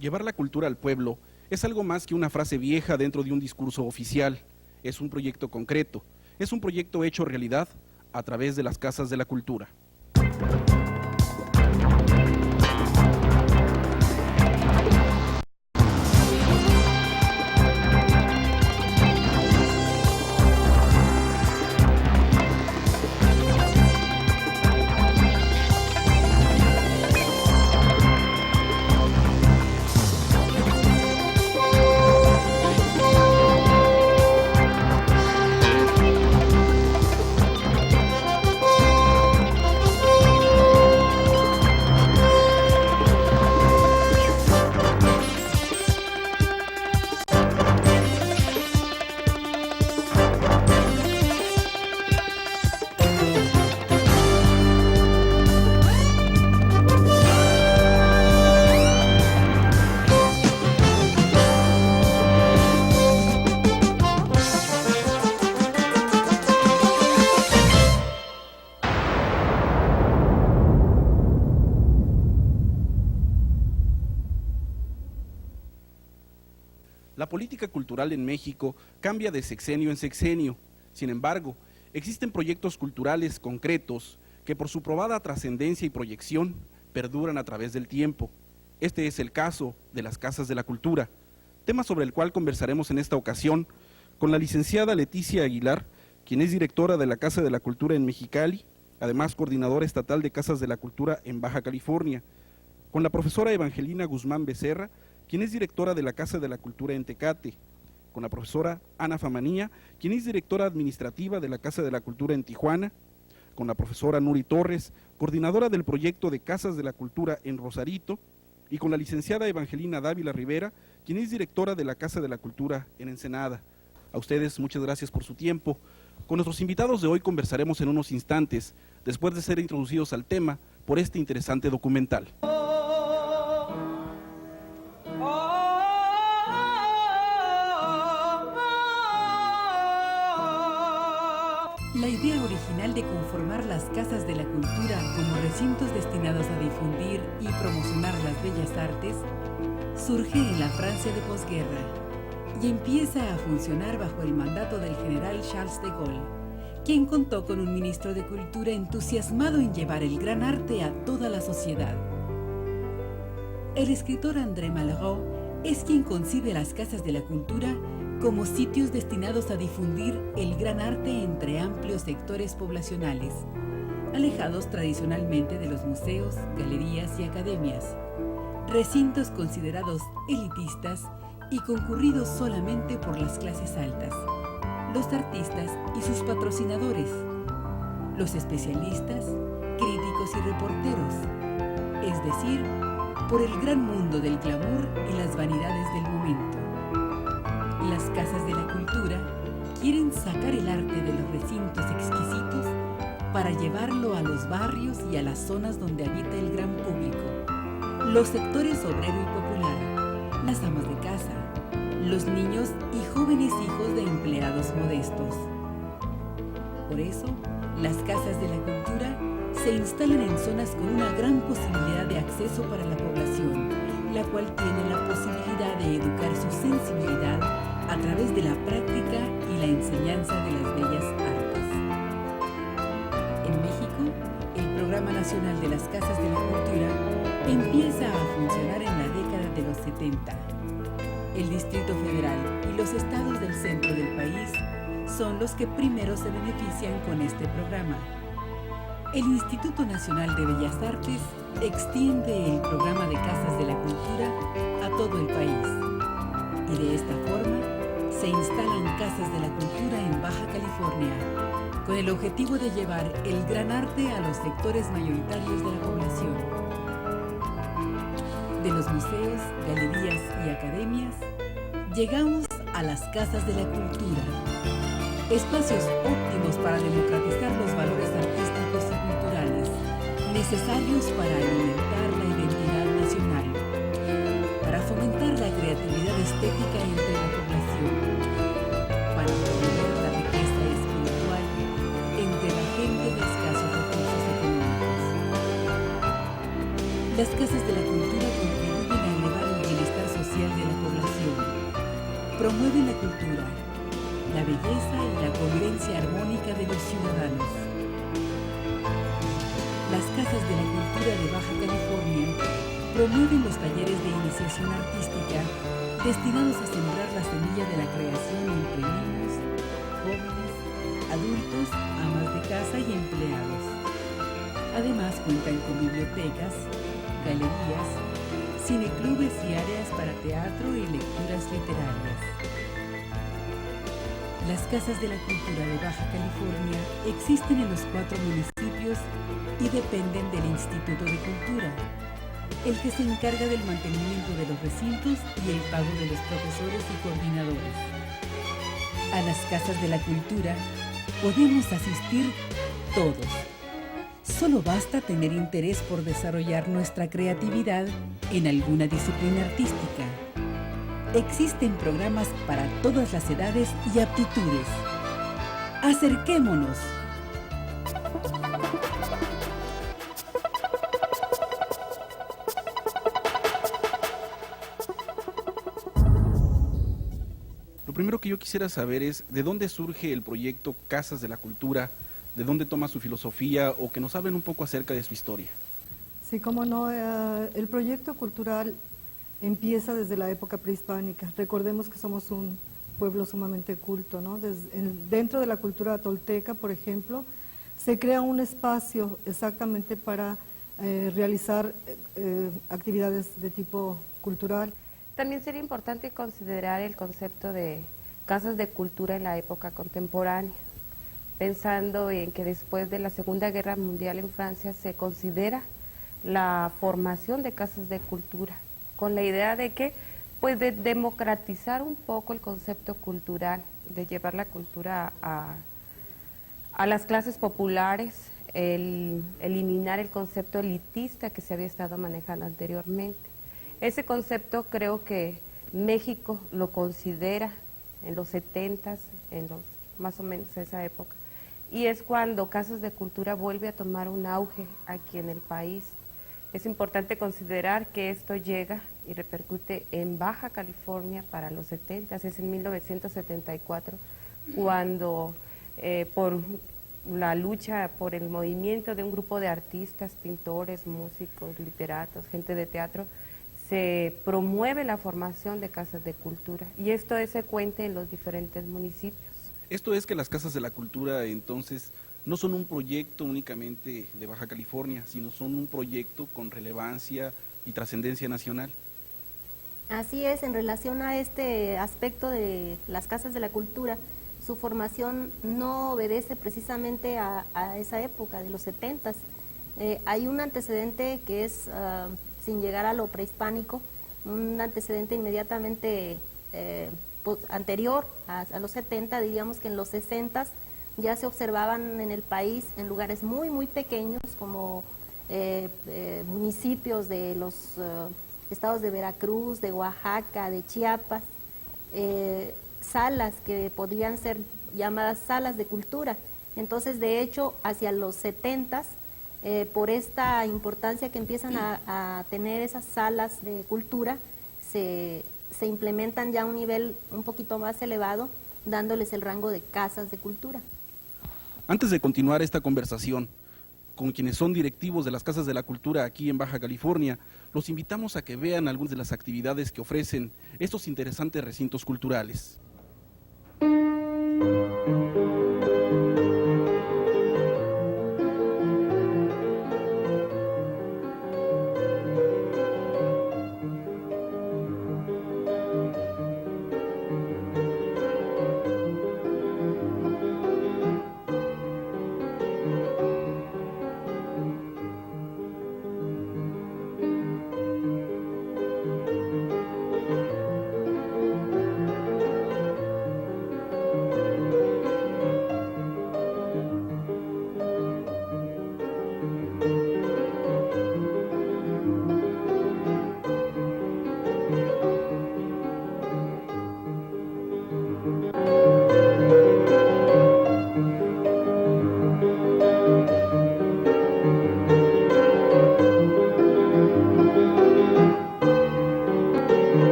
Llevar la cultura al pueblo es algo más que una frase vieja dentro de un discurso oficial. Es un proyecto concreto, es un proyecto hecho realidad a través de las casas de la cultura. La política cultural en México cambia de sexenio en sexenio. Sin embargo, existen proyectos culturales concretos que por su probada trascendencia y proyección perduran a través del tiempo. Este es el caso de las Casas de la Cultura, tema sobre el cual conversaremos en esta ocasión con la licenciada Leticia Aguilar, quien es directora de la Casa de la Cultura en Mexicali, además coordinadora estatal de Casas de la Cultura en Baja California, con la profesora Evangelina Guzmán Becerra, quien es directora de la Casa de la Cultura en Tecate, con la profesora Ana Famanía, quien es directora administrativa de la Casa de la Cultura en Tijuana, con la profesora Nuri Torres, coordinadora del proyecto de Casas de la Cultura en Rosarito, y con la licenciada Evangelina Dávila Rivera, quien es directora de la Casa de la Cultura en Ensenada. A ustedes muchas gracias por su tiempo. Con nuestros invitados de hoy conversaremos en unos instantes, después de ser introducidos al tema por este interesante documental. La idea original de conformar las Casas de la Cultura como recintos destinados a difundir y promocionar las bellas artes surge en la Francia de posguerra y empieza a funcionar bajo el mandato del general Charles de Gaulle, quien contó con un ministro de Cultura entusiasmado en llevar el gran arte a toda la sociedad. El escritor André Malraux es quien concibe las Casas de la Cultura como sitios destinados a difundir el gran arte entre amplios sectores poblacionales, alejados tradicionalmente de los museos, galerías y academias, recintos considerados elitistas y concurridos solamente por las clases altas, los artistas y sus patrocinadores, los especialistas, críticos y reporteros, es decir, por el gran mundo del glamour y las vanidades del momento. Las Casas de la Cultura quieren sacar el arte de los recintos exquisitos para llevarlo a los barrios y a las zonas donde habita el gran público, los sectores obrero y popular, las amas de casa, los niños y jóvenes hijos de empleados modestos. Por eso, las Casas de la Cultura se instalan en zonas con una gran posibilidad de acceso para la población, la cual tiene la posibilidad de educar su sensibilidad a través de la práctica y la enseñanza de las bellas artes. En México, el Programa Nacional de las Casas de la Cultura empieza a funcionar en la década de los 70. El Distrito Federal y los estados del centro del país son los que primero se benefician con este programa. El Instituto Nacional de Bellas Artes extiende el programa de Casas de la Cultura a todo el país y de esta forma se instalan Casas de la Cultura en Baja California con el objetivo de llevar el gran arte a los sectores mayoritarios de la población. De los museos, galerías y academias, llegamos a las Casas de la Cultura, espacios óptimos para democratizar los valores artísticos y culturales necesarios para alimentar la identidad nacional, para fomentar la creatividad estética entre la población, para promover la riqueza espiritual entre la gente de escasos recursos económicos. Las Casas de la Cultura contribuyen a elevar el bienestar los ciudadanos. Las casas de la cultura de Baja California promueven los talleres de iniciación artística destinados a sembrar la semilla de la creación entre niños, jóvenes, adultos, amas de casa y empleados. Además cuentan con bibliotecas, galerías, cineclubes y áreas para teatro y lecturas literarias. Las Casas de la Cultura de Baja California existen en los 4 municipios y dependen del Instituto de Cultura, el que se encarga del mantenimiento de los recintos y el pago de los profesores y coordinadores. A las Casas de la Cultura podemos asistir todos. Solo basta tener interés por desarrollar nuestra creatividad en alguna disciplina artística. Existen programas para todas las edades y aptitudes. ¡Acerquémonos! Lo primero que yo quisiera saber es de dónde surge el proyecto Casas de la Cultura, de dónde toma su filosofía o que nos hablen un poco acerca de su historia. Sí, cómo no, el proyecto cultural empieza desde la época prehispánica. Recordemos que somos un pueblo sumamente culto, ¿no? Dentro de la cultura tolteca, por ejemplo, se crea un espacio exactamente para realizar actividades de tipo cultural. También sería importante considerar el concepto de casas de cultura en la época contemporánea, pensando en que después de la Segunda Guerra Mundial en Francia se considera la formación de casas de cultura, con la idea de que, pues, de democratizar un poco el concepto cultural, de llevar la cultura a las clases populares, eliminar el concepto elitista que se había estado manejando anteriormente. Ese concepto creo que México lo considera en los 70s, más o menos esa época, y es cuando Casas de Cultura vuelve a tomar un auge aquí en el país. Es importante considerar que esto llega y repercute en Baja California para los 70s, es en 1974, cuando por la lucha por el movimiento de un grupo de artistas, pintores, músicos, literatos, gente de teatro, se promueve la formación de casas de cultura y esto es secuente en los diferentes municipios. Esto es que las Casas de la Cultura entonces no son un proyecto únicamente de Baja California, sino son un proyecto con relevancia y trascendencia nacional. Así es, en relación a este aspecto de las Casas de la Cultura, su formación no obedece precisamente a esa época de los 70s. Hay un antecedente que es, sin llegar a lo prehispánico, un antecedente inmediatamente anterior a los 70, diríamos que en los 60s ya se observaban en el país en lugares muy, muy pequeños como municipios de los estados de Veracruz, de Oaxaca, de Chiapas, salas que podrían ser llamadas salas de cultura. Entonces, de hecho, hacia los 70s, por esta importancia que empiezan a tener esas salas de cultura, se implementan ya a un nivel un poquito más elevado, dándoles el rango de casas de cultura. Antes de continuar esta conversación con quienes son directivos de las Casas de la Cultura aquí en Baja California, los invitamos a que vean algunas de las actividades que ofrecen estos interesantes recintos culturales.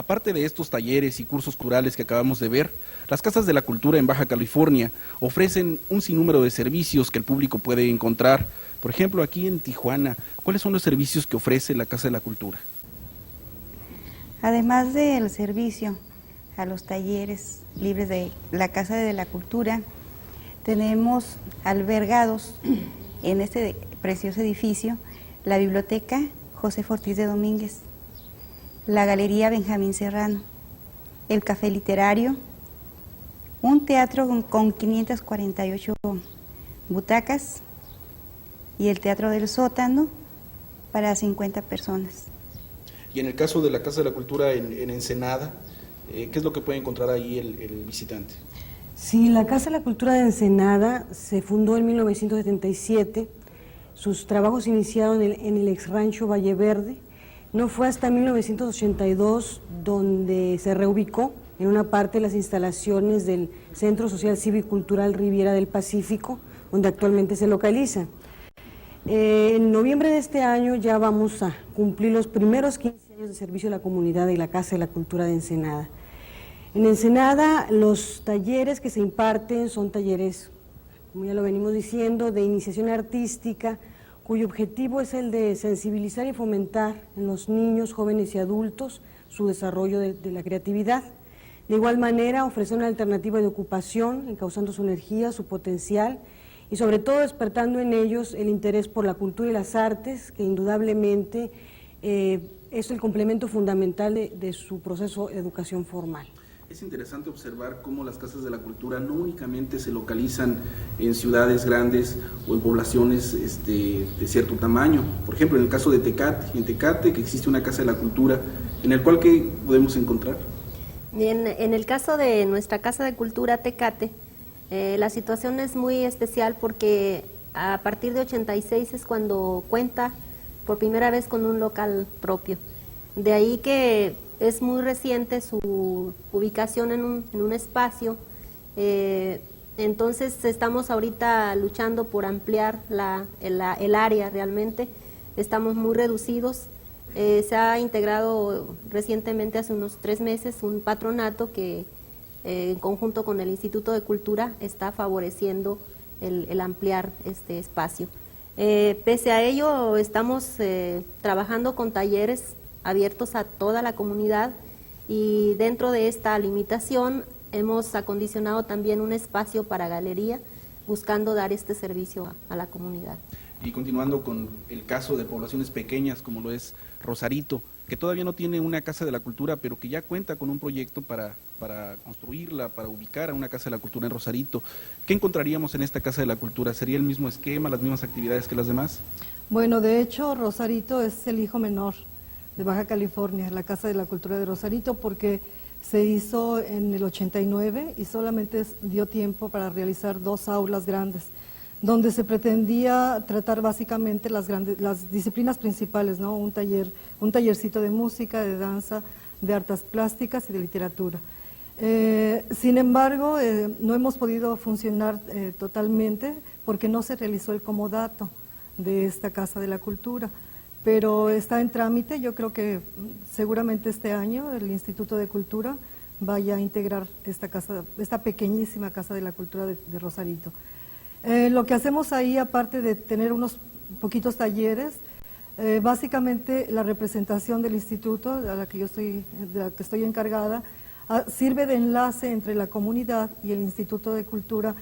Aparte de estos talleres y cursos culturales que acabamos de ver, las Casas de la Cultura en Baja California ofrecen un sinnúmero de servicios que el público puede encontrar. Por ejemplo, aquí en Tijuana, ¿cuáles son los servicios que ofrece la Casa de la Cultura? Además del servicio a los talleres libres de la Casa de la Cultura, tenemos albergados en este precioso edificio la Biblioteca José Ortiz de Domínguez, la Galería Benjamín Serrano, el Café Literario, un teatro con 548 butacas y el Teatro del Sótano para 50 personas. Y en el caso de la Casa de la Cultura en Ensenada, ¿qué es lo que puede encontrar ahí el visitante? Sí, la Casa de la Cultura de Ensenada se fundó en 1977, sus trabajos iniciaron en el ex rancho Valle Verde. No fue hasta 1982 donde se reubicó en una parte de las instalaciones del Centro Social Cívico y Cultural Riviera del Pacífico, donde actualmente se localiza. En noviembre de este año ya vamos a cumplir los primeros 15 años de servicio a la comunidad de la Casa de la Cultura de Ensenada. En Ensenada los talleres que se imparten son talleres, como ya lo venimos diciendo, de iniciación artística, cuyo objetivo es el de sensibilizar y fomentar en los niños, jóvenes y adultos su desarrollo de la creatividad. De igual manera, ofrecer una alternativa de ocupación, encauzando su energía, su potencial y sobre todo despertando en ellos el interés por la cultura y las artes, que indudablemente es el complemento fundamental de su proceso de educación formal. Es interesante observar cómo las casas de la cultura no únicamente se localizan en ciudades grandes o en poblaciones de cierto tamaño. Por ejemplo, en el caso de Tecate, en Tecate que existe una casa de la cultura, en el cual ¿qué podemos encontrar? En el caso de nuestra Casa de Cultura Tecate, la situación es muy especial porque a partir de 86 es cuando cuenta por primera vez con un local propio. De ahí que es muy reciente su ubicación en un espacio, entonces estamos ahorita luchando por ampliar el área realmente, estamos muy reducidos. Se ha integrado recientemente, hace unos 3 meses, un patronato que en conjunto con el Instituto de Cultura está favoreciendo el ampliar este espacio. Pese a ello, estamos trabajando con talleres abiertos a toda la comunidad y dentro de esta limitación hemos acondicionado también un espacio para galería, buscando dar este servicio a la comunidad. Y continuando con el caso de poblaciones pequeñas como lo es Rosarito, que todavía no tiene una Casa de la Cultura, pero que ya cuenta con un proyecto para construirla, para ubicar a una Casa de la Cultura en Rosarito. ¿Qué encontraríamos en esta Casa de la Cultura? ¿Sería el mismo esquema, las mismas actividades que las demás? Bueno, de hecho, Rosarito es el hijo menor de Baja California, la Casa de la Cultura de Rosarito, porque se hizo en el 89 y solamente dio tiempo para realizar 2 aulas grandes, donde se pretendía tratar básicamente las disciplinas principales, ¿no? Un tallercito de música, de danza, de artes plásticas y de literatura. Sin embargo, no hemos podido funcionar totalmente porque no se realizó el comodato de esta Casa de la Cultura, pero está en trámite. Yo creo que seguramente este año el Instituto de Cultura vaya a integrar esta pequeñísima Casa de la Cultura de Rosarito. Lo que hacemos ahí, aparte de tener unos poquitos talleres, básicamente la representación del instituto, de la que estoy encargada, sirve de enlace entre la comunidad y el Instituto de Cultura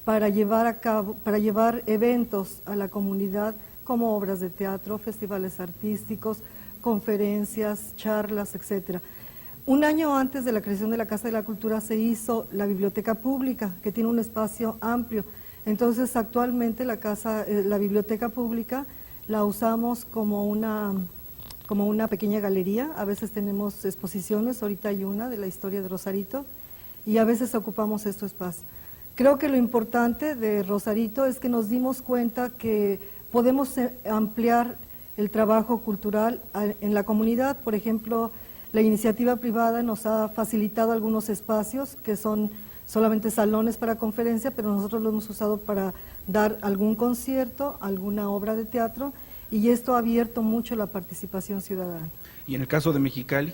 para llevar eventos a la comunidad, como obras de teatro, festivales artísticos, conferencias, charlas, etcétera. Un año antes de la creación de la Casa de la Cultura se hizo la biblioteca pública, que tiene un espacio amplio. Entonces, actualmente la biblioteca pública la usamos como una pequeña galería. A veces tenemos exposiciones, ahorita hay una de la historia de Rosarito, y a veces ocupamos este espacio. Creo que lo importante de Rosarito es que nos dimos cuenta que podemos ampliar el trabajo cultural en la comunidad. Por ejemplo, la iniciativa privada nos ha facilitado algunos espacios que son solamente salones para conferencia, pero nosotros lo hemos usado para dar algún concierto, alguna obra de teatro, y esto ha abierto mucho la participación ciudadana. ¿Y en el caso de Mexicali?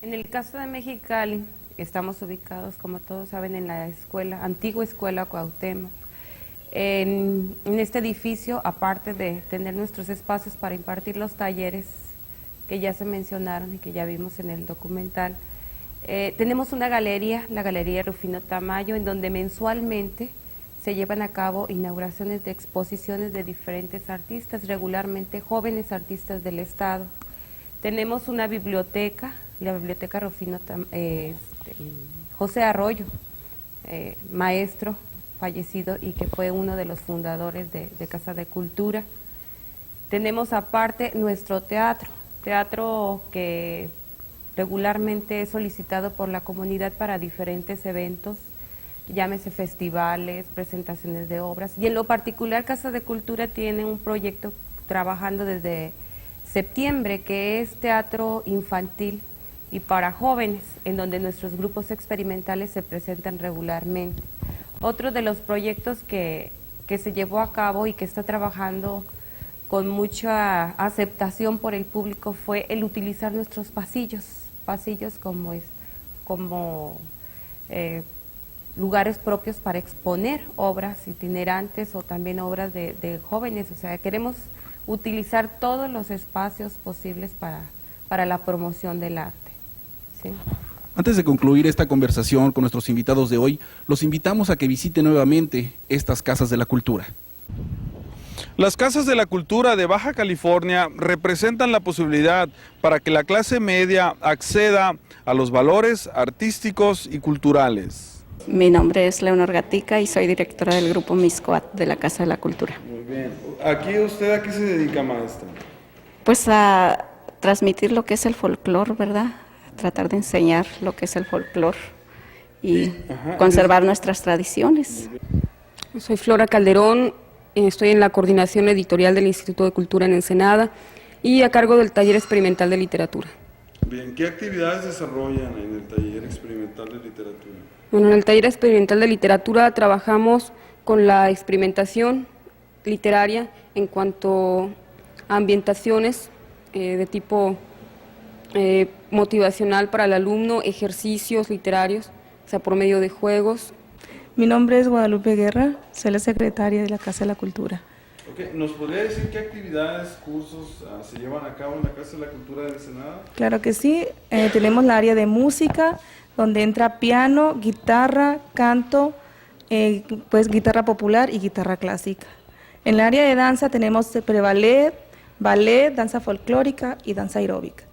En el caso de Mexicali, estamos ubicados, como todos saben, en la antigua escuela Cuauhtémoc. En este edificio, aparte de tener nuestros espacios para impartir los talleres que ya se mencionaron y que ya vimos en el documental, tenemos una galería, la Galería Rufino Tamayo, en donde mensualmente se llevan a cabo inauguraciones de exposiciones de diferentes artistas, regularmente jóvenes artistas del estado. Tenemos una biblioteca, la Biblioteca Rufino José Arroyo, maestro fallecido y que fue uno de los fundadores de Casa de Cultura. Tenemos aparte nuestro teatro que regularmente es solicitado por la comunidad para diferentes eventos, llámese festivales, presentaciones de obras, y en lo particular Casa de Cultura tiene un proyecto trabajando desde septiembre que es teatro infantil y para jóvenes, en donde nuestros grupos experimentales se presentan regularmente. Otro de los proyectos que se llevó a cabo y que está trabajando con mucha aceptación por el público fue el utilizar nuestros pasillos como lugares propios para exponer obras itinerantes o también obras de jóvenes. O sea, queremos utilizar todos los espacios posibles para la promoción del arte. ¿Sí? Antes de concluir esta conversación con nuestros invitados de hoy, los invitamos a que visiten nuevamente estas Casas de la Cultura. Las Casas de la Cultura de Baja California representan la posibilidad para que la clase media acceda a los valores artísticos y culturales. Mi nombre es Leonor Gatica y soy directora del grupo Miscoat de la Casa de la Cultura. Muy bien. ¿Usted a qué se dedica, maestra? Pues a transmitir lo que es el folclore, ¿verdad? Tratar de enseñar lo que es el folclore y conservar nuestras tradiciones. Soy Flora Calderón, estoy en la coordinación editorial del Instituto de Cultura en Ensenada y a cargo del taller experimental de literatura. Bien, ¿qué actividades desarrollan en el taller experimental de literatura? Bueno, en el taller experimental de literatura trabajamos con la experimentación literaria en cuanto a ambientaciones de tipo motivacional para el alumno, ejercicios literarios, o sea, por medio de juegos. Mi nombre es Guadalupe Guerra, soy la secretaria de la Casa de la Cultura. Okay. ¿Nos podría decir qué actividades, cursos se llevan a cabo en la Casa de la Cultura de Ensenada? Claro que sí, tenemos la área de música, donde entra piano, guitarra, canto, pues guitarra popular y guitarra clásica. En la área de danza tenemos preballet, ballet, danza folclórica y danza aeróbica.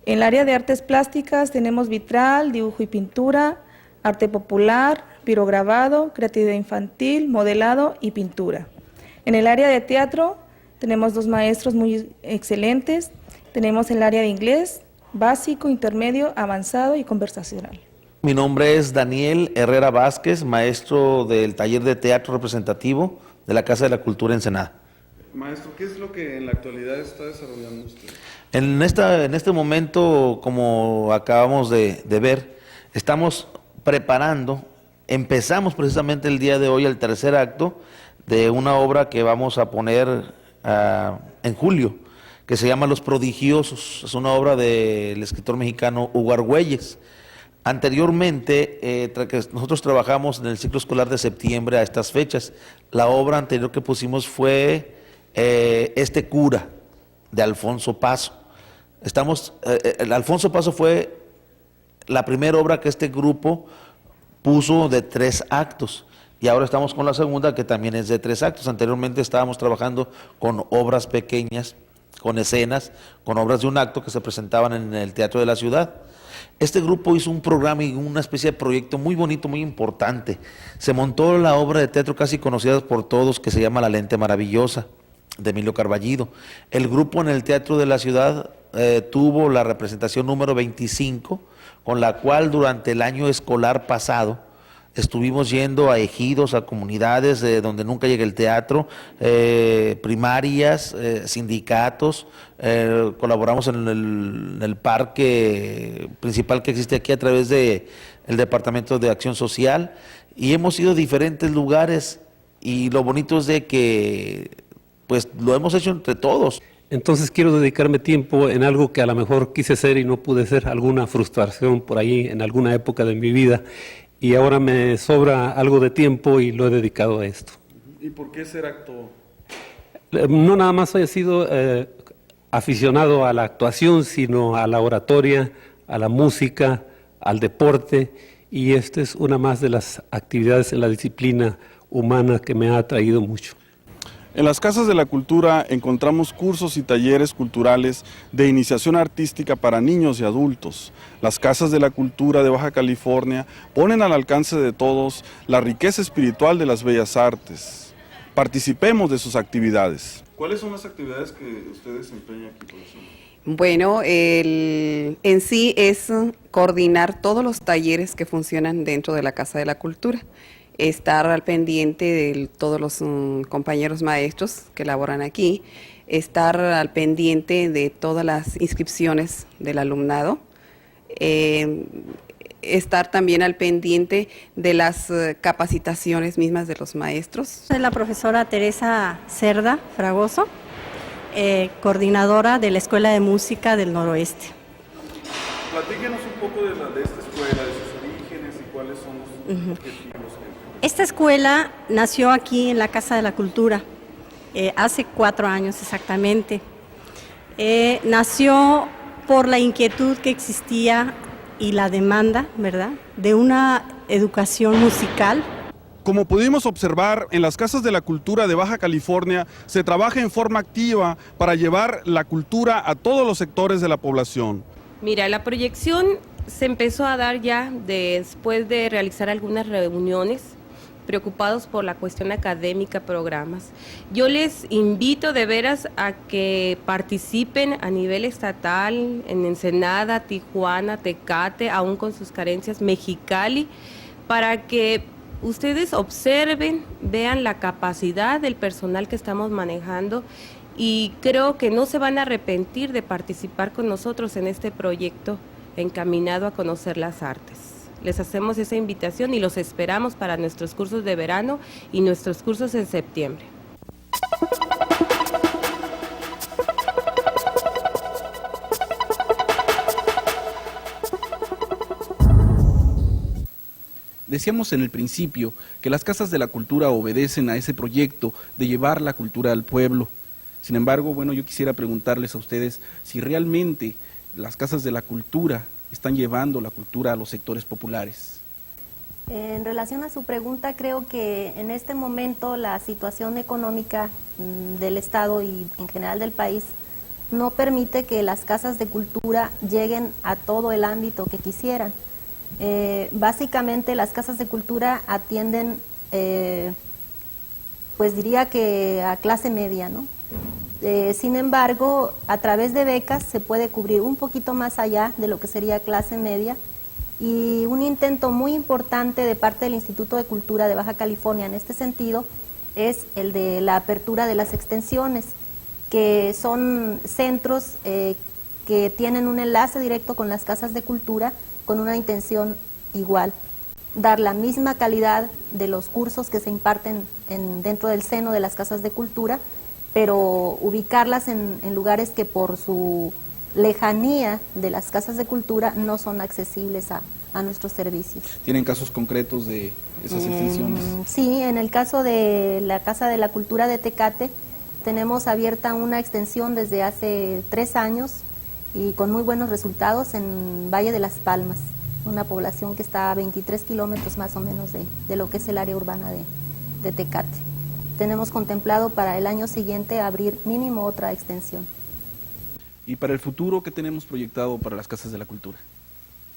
En el área de artes plásticas tenemos vitral, dibujo y pintura, arte popular, pirograbado, creatividad infantil, modelado y pintura. En el área de teatro tenemos 2 maestros muy excelentes. Tenemos el área de inglés, básico, intermedio, avanzado y conversacional. Mi nombre es Daniel Herrera Vázquez, maestro del taller de teatro representativo de la Casa de la Cultura Ensenada. Maestro, ¿qué es lo que en la actualidad está desarrollando usted? En este momento, como acabamos de ver, estamos empezamos precisamente el día de hoy el tercer acto de una obra que vamos a poner en julio, que se llama Los Prodigiosos. Es una obra del escritor mexicano Hugo Argüelles. Anteriormente, nosotros trabajamos en el ciclo escolar de septiembre a estas fechas. La obra anterior que pusimos fue Este cura, de Alfonso Paso. Alfonso Paso fue la primera obra que este grupo puso de 3 actos. Y ahora estamos con la segunda, que también es de 3 actos. Anteriormente estábamos trabajando con obras pequeñas, con escenas, con obras de un acto que se presentaban en el Teatro de la Ciudad. Este grupo hizo un programa y una especie de proyecto muy bonito, muy importante. Se montó la obra de teatro casi conocida por todos, que se llama La Lente Maravillosa, de Emilio Carballido. El grupo en el Teatro de la Ciudad tuvo la representación número 25, con la cual durante el año escolar pasado estuvimos yendo a ejidos, a comunidades donde nunca llega el teatro, primarias, sindicatos, colaboramos en el parque principal que existe aquí a través del Departamento de Acción Social, y hemos ido a diferentes lugares, y lo bonito es de que pues lo hemos hecho entre todos. Entonces quiero dedicarme tiempo en algo que a lo mejor quise ser y no pude ser, alguna frustración por ahí en alguna época de mi vida, y ahora me sobra algo de tiempo y lo he dedicado a esto. ¿Y por qué ser actor? No nada más he sido aficionado a la actuación, sino a la oratoria, a la música, al deporte, y esta es una más de las actividades en la disciplina humana que me ha atraído mucho. En las Casas de la Cultura encontramos cursos y talleres culturales de iniciación artística para niños y adultos. Las Casas de la Cultura de Baja California ponen al alcance de todos la riqueza espiritual de las bellas artes. Participemos de sus actividades. ¿Cuáles son las actividades que usted desempeña aquí, profesor? Bueno, en sí es coordinar todos los talleres que funcionan dentro de la Casa de la Cultura. Estar al pendiente de todos los compañeros maestros que laboran aquí, estar al pendiente de todas las inscripciones del alumnado, estar también al pendiente de las capacitaciones mismas de los maestros. Soy la profesora Teresa Cerda Fragoso, coordinadora de la Escuela de Música del Noroeste. Platíquenos un poco de esta escuela, de sus orígenes y cuáles son los objetivos. Esta escuela nació aquí en la Casa de la Cultura, hace 4 años exactamente. Nació por la inquietud que existía y la demanda, ¿verdad?, de una educación musical. Como pudimos observar, en las Casas de la Cultura de Baja California se trabaja en forma activa para llevar la cultura a todos los sectores de la población. Mira, la proyección se empezó a dar ya después de realizar algunas reuniones, preocupados por la cuestión académica, programas. Yo les invito de veras a que participen a nivel estatal, en Ensenada, Tijuana, Tecate, aún con sus carencias, Mexicali, para que ustedes observen, vean la capacidad del personal que estamos manejando, y creo que no se van a arrepentir de participar con nosotros en este proyecto encaminado a conocer las artes. Les hacemos esa invitación y los esperamos para nuestros cursos de verano y nuestros cursos en septiembre. Decíamos en el principio que las Casas de la Cultura obedecen a ese proyecto de llevar la cultura al pueblo. Sin embargo, bueno, yo quisiera preguntarles a ustedes si realmente las Casas de la Cultura están llevando la cultura a los sectores populares. En relación a su pregunta, creo que en este momento la situación económica del Estado y en general del país no permite que las casas de cultura lleguen a todo el ámbito que quisieran. Básicamente las casas de cultura atienden, pues diría que a clase media, ¿no? Sin embargo, a través de becas se puede cubrir un poquito más allá de lo que sería clase media, y un intento muy importante de parte del Instituto de Cultura de Baja California en este sentido es el de la apertura de las extensiones, que son centros que tienen un enlace directo con las casas de cultura con una intención igual, dar la misma calidad de los cursos que se imparten dentro del seno de las casas de cultura, pero ubicarlas en lugares que por su lejanía de las casas de cultura no son accesibles a nuestros servicios. ¿Tienen casos concretos de esas extensiones? Sí, en el caso de la Casa de la Cultura de Tecate, tenemos abierta una extensión desde hace 3 años y con muy buenos resultados en Valle de las Palmas, una población que está a 23 kilómetros más o menos de lo que es el área urbana de Tecate. Tenemos contemplado para el año siguiente abrir mínimo otra extensión. ¿Y para el futuro qué tenemos proyectado para las Casas de la Cultura?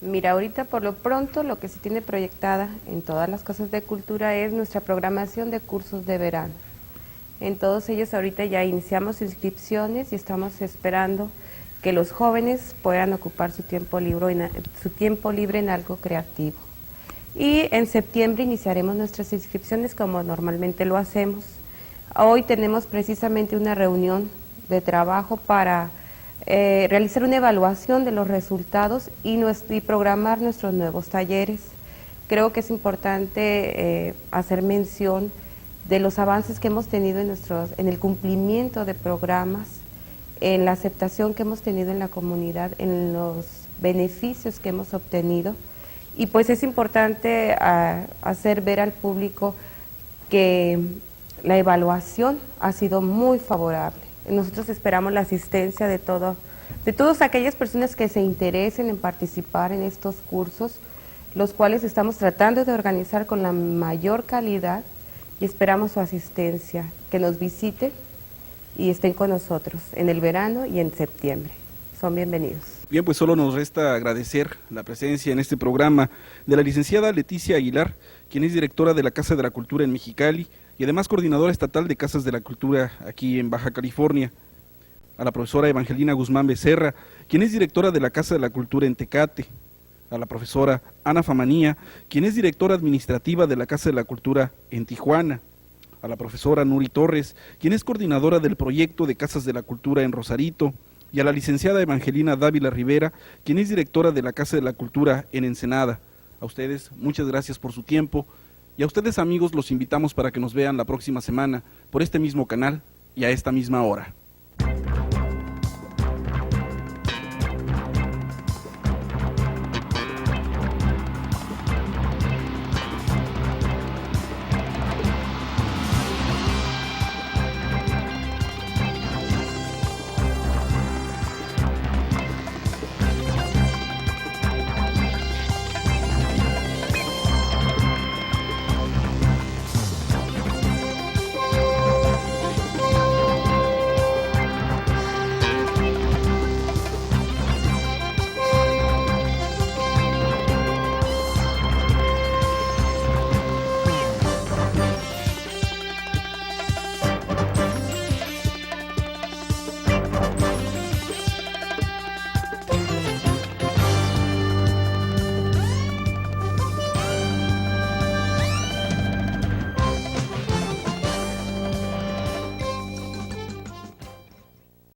Mira, ahorita por lo pronto lo que se tiene proyectada en todas las casas de cultura es nuestra programación de cursos de verano. En todos ellos ahorita ya iniciamos inscripciones y estamos esperando que los jóvenes puedan ocupar su tiempo libre en algo creativo. Y en septiembre iniciaremos nuestras inscripciones como normalmente lo hacemos. Hoy tenemos precisamente una reunión de trabajo para realizar una evaluación de los resultados y programar nuestros nuevos talleres. Creo que es importante hacer mención de los avances que hemos tenido en el cumplimiento de programas, en la aceptación que hemos tenido en la comunidad, en los beneficios que hemos obtenido, y pues es importante hacer ver al público que la evaluación ha sido muy favorable. Nosotros esperamos la asistencia de todas aquellas personas que se interesen en participar en estos cursos, los cuales estamos tratando de organizar con la mayor calidad, y esperamos su asistencia, que nos visiten y estén con nosotros en el verano y en septiembre. Son bienvenidos. Bien, pues solo nos resta agradecer la presencia en este programa de la licenciada Leticia Aguilar, quien es directora de la Casa de la Cultura en Mexicali y además coordinadora estatal de Casas de la Cultura aquí en Baja California; a la profesora Evangelina Guzmán Becerra, quien es directora de la Casa de la Cultura en Tecate; a la profesora Ana Famanía, quien es directora administrativa de la Casa de la Cultura en Tijuana; a la profesora Nuri Torres, quien es coordinadora del proyecto de Casas de la Cultura en Rosarito; y a la licenciada Evangelina Dávila Rivera, quien es directora de la Casa de la Cultura en Ensenada. A ustedes, muchas gracias por su tiempo, y a ustedes, amigos, los invitamos para que nos vean la próxima semana por este mismo canal y a esta misma hora.